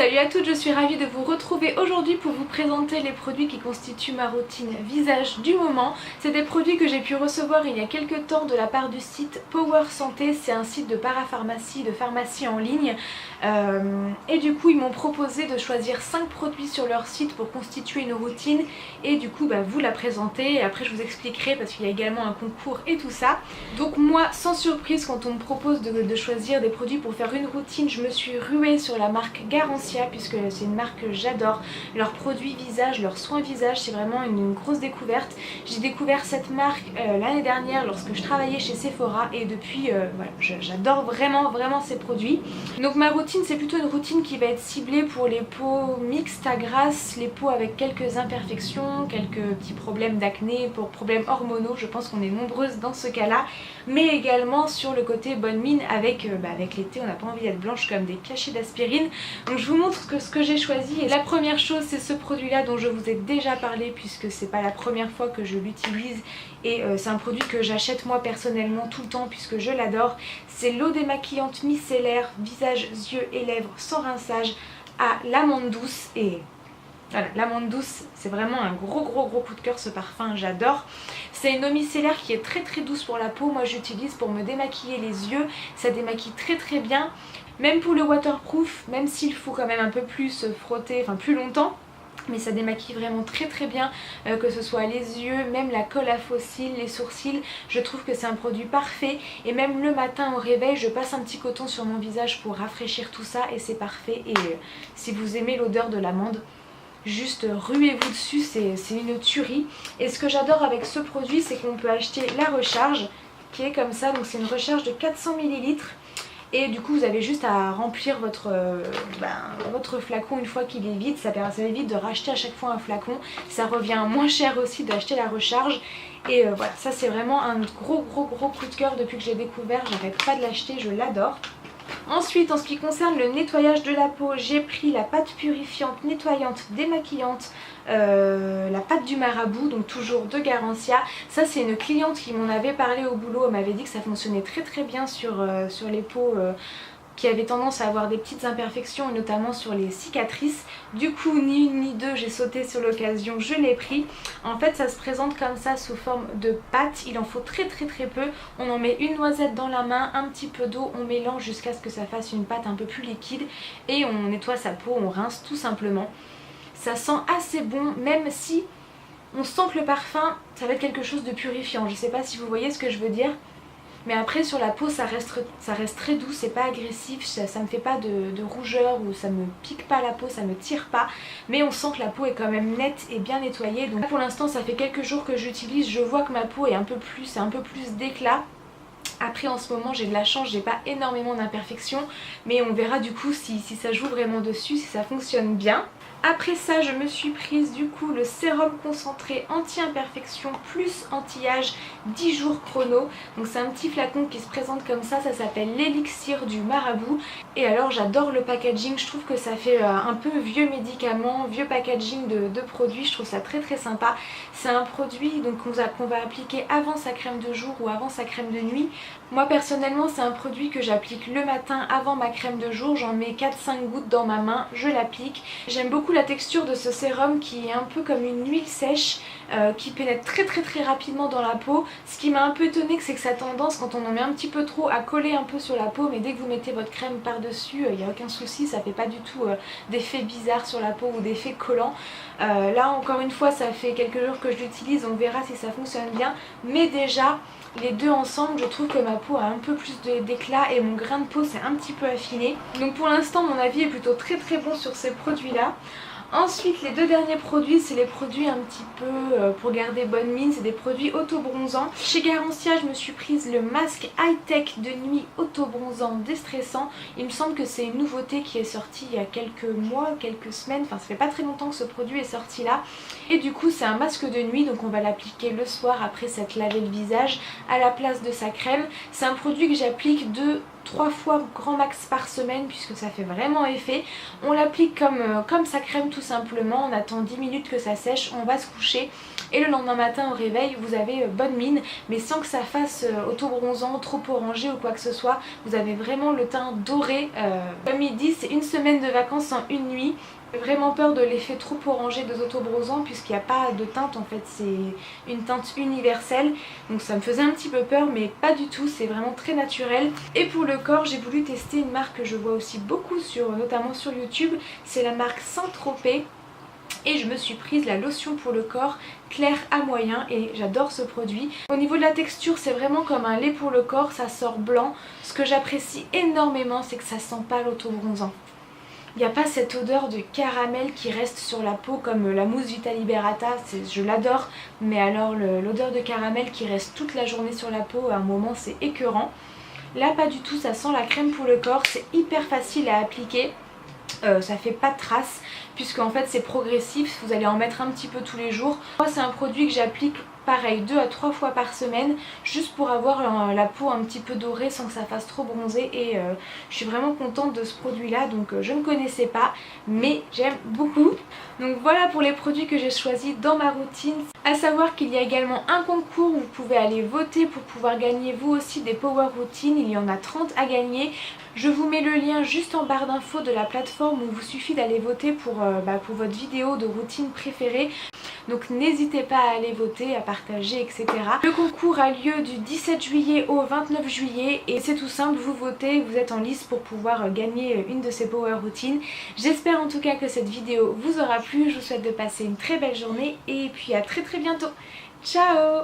Salut à toutes, je suis ravie de vous retrouver aujourd'hui pour vous présenter les produits qui constituent ma routine visage du moment. C'est des produits que j'ai pu recevoir il y a quelques temps de la part du site Power Santé. C'est un site de parapharmacie, de pharmacie en ligne. Et du coup ils m'ont proposé de choisir 5 produits sur leur site pour constituer une routine et du coup vous la présenter et après je vous expliquerai parce qu'il y a également un concours et tout ça. Donc moi sans surprise quand on me propose de choisir des produits pour faire une routine, je me suis ruée sur la marque Garancia puisque c'est une marque que j'adore. Leurs produits visage, leurs soins visage, c'est vraiment une grosse découverte. J'ai découvert cette marque l'année dernière lorsque je travaillais chez Sephora et depuis voilà, j'adore vraiment ces produits. Donc ma routine c'est plutôt une routine qui va être ciblée pour les peaux mixtes à grasses, les peaux avec quelques imperfections, quelques petits problèmes d'acné, pour problèmes hormonaux, je pense qu'on est nombreuses dans ce cas-là, mais également sur le côté bonne mine avec l'été on n'a pas envie d'être blanche comme des cachets d'aspirine. Donc je vous montre ce que j'ai choisi et la première chose c'est ce produit là dont je vous ai déjà parlé puisque c'est pas la première fois que je l'utilise et c'est un produit que j'achète moi personnellement tout le temps puisque je l'adore. C'est l'eau démaquillante micellaire visage, yeux et lèvres sans rinçage à l'amande douce et voilà, l'amande douce c'est vraiment un gros coup de cœur ce parfum, j'adore. C'est une eau micellaire qui est très douce pour la peau, moi j'utilise pour me démaquiller les yeux, ça démaquille très bien. Même pour le waterproof, même s'il faut quand même un peu plus frotter, enfin plus longtemps, mais ça démaquille vraiment très bien, que ce soit les yeux, même la colle à faux cils, les sourcils, je trouve que c'est un produit parfait et même le matin au réveil je passe un petit coton sur mon visage pour rafraîchir tout ça et c'est parfait. Et si vous aimez l'odeur de l'amande, juste ruez-vous dessus, c'est une tuerie. Et ce que j'adore avec ce produit c'est qu'on peut acheter la recharge qui est comme ça, donc c'est une recharge de 400 ml. Et du coup vous avez juste à remplir votre flacon une fois qu'il est vide, ça évite de racheter à chaque fois un flacon, ça revient moins cher aussi d'acheter la recharge. Et voilà, ça c'est vraiment un gros coup de cœur depuis que j'ai découvert, j'arrête pas de l'acheter, je l'adore. Ensuite en ce qui concerne le nettoyage de la peau, j'ai pris la pâte purifiante, nettoyante, démaquillante, la pâte du marabout, donc toujours de Garancia. Ça c'est une cliente qui m'en avait parlé au boulot, elle m'avait dit que ça fonctionnait très bien sur les peaux qui avaient tendance à avoir des petites imperfections et notamment sur les cicatrices. Du coup ni une ni deux, j'ai sauté sur l'occasion, je l'ai pris. En fait ça se présente comme ça sous forme de pâte, il en faut très peu. On en met une noisette dans la main, un petit peu d'eau, on mélange jusqu'à ce que ça fasse une pâte un peu plus liquide et on nettoie sa peau, on rince tout simplement. Ça sent assez bon, même si on sent que le parfum ça va être quelque chose de purifiant, je sais pas si vous voyez ce que je veux dire. Mais après sur la peau ça reste très doux, c'est pas agressif, ça me fait pas de rougeur ou ça me pique pas la peau, ça me tire pas. Mais on sent que la peau est quand même nette et bien nettoyée. Donc pour l'instant ça fait quelques jours que j'utilise, je vois que ma peau est un peu plus d'éclat. Après en ce moment j'ai de la chance, j'ai pas énormément d'imperfections, mais on verra du coup si ça joue vraiment dessus, si ça fonctionne bien. Après ça je me suis prise du coup le sérum concentré anti-imperfection plus anti-âge 10 jours chrono. Donc c'est un petit flacon qui se présente comme ça s'appelle l'élixir du marabout. Et alors j'adore le packaging, je trouve que ça fait un peu vieux médicament, vieux packaging de produits, je trouve ça très sympa. C'est un produit donc qu'on va appliquer avant sa crème de jour ou avant sa crème de nuit. Moi personnellement c'est un produit que j'applique le matin avant ma crème de jour, j'en mets 4-5 gouttes dans ma main, je l'applique. J'aime beaucoup la texture de ce sérum qui est un peu comme une huile sèche qui pénètre très rapidement dans la peau. Ce qui m'a un peu étonnée c'est que ça a tendance quand on en met un petit peu trop à coller un peu sur la peau, mais dès que vous mettez votre crème par dessus il n'y a aucun souci, ça fait pas du tout d'effet bizarre sur la peau ou d'effet collant. Là encore une fois ça fait quelques jours que je l'utilise, on verra si ça fonctionne bien, mais déjà les deux ensemble je trouve que ma peau a un peu plus d'éclat et mon grain de peau s'est un petit peu affiné. Donc pour l'instant mon avis est plutôt très bon sur ces produits là. Ensuite les deux derniers produits c'est les produits un petit peu pour garder bonne mine, c'est des produits auto-bronzants. Chez Garancia je me suis prise le masque high-tech de nuit auto-bronzant déstressant. Il me semble que c'est une nouveauté qui est sortie il y a quelques mois, quelques semaines, enfin ça fait pas très longtemps que ce produit est sorti là. Et du coup c'est un masque de nuit donc on va l'appliquer le soir après s'être lavé le visage à la place de sa crème. C'est un produit que j'applique 2 3 fois grand max par semaine puisque ça fait vraiment effet. On l'applique comme sa crème tout simplement, on attend 10 minutes que ça sèche, on va se coucher et le lendemain matin au réveil vous avez bonne mine, mais sans que ça fasse auto-bronzant, trop orangé ou quoi que ce soit. Vous avez vraiment le teint doré. Comme il dit, c'est une semaine de vacances en une nuit. J'ai vraiment peur de l'effet trop orangé des autobronzants puisqu'il n'y a pas de teinte, en fait c'est une teinte universelle, donc ça me faisait un petit peu peur mais pas du tout, c'est vraiment très naturel. Et pour le corps j'ai voulu tester une marque que je vois aussi beaucoup notamment sur YouTube, c'est la marque Saint-Tropez. Et je me suis prise la lotion pour le corps clair à moyen et j'adore ce produit. Au niveau de la texture c'est vraiment comme un lait pour le corps, ça sort blanc. Ce que j'apprécie énormément c'est que ça sent pas l'autobronzant. Il n'y a pas cette odeur de caramel qui reste sur la peau comme la mousse Vita Liberata, je l'adore, mais alors l'odeur de caramel qui reste toute la journée sur la peau, à un moment c'est écœurant. Là pas du tout, ça sent la crème pour le corps, c'est hyper facile à appliquer. Ça fait pas de traces puisque en fait c'est progressif, vous allez en mettre un petit peu tous les jours. Moi c'est un produit que j'applique pareil 2 à 3 fois par semaine juste pour avoir la peau un petit peu dorée sans que ça fasse trop bronzer et je suis vraiment contente de ce produit là, donc je ne connaissais pas mais j'aime beaucoup. Donc voilà pour les produits que j'ai choisis dans ma routine. À savoir qu'il y a également un concours où vous pouvez aller voter pour pouvoir gagner vous aussi des power routines, il y en a 30 à gagner. Je vous mets le lien juste en barre d'infos de la plateforme où il vous suffit d'aller voter pour votre vidéo de routine préférée. Donc n'hésitez pas à aller voter, à partager, etc. Le concours a lieu du 17 juillet au 29 juillet et c'est tout simple, vous votez, vous êtes en lice pour pouvoir gagner une de ces power routines. J'espère en tout cas que cette vidéo vous aura plu, je vous souhaite de passer une très belle journée et puis à très bientôt. Ciao!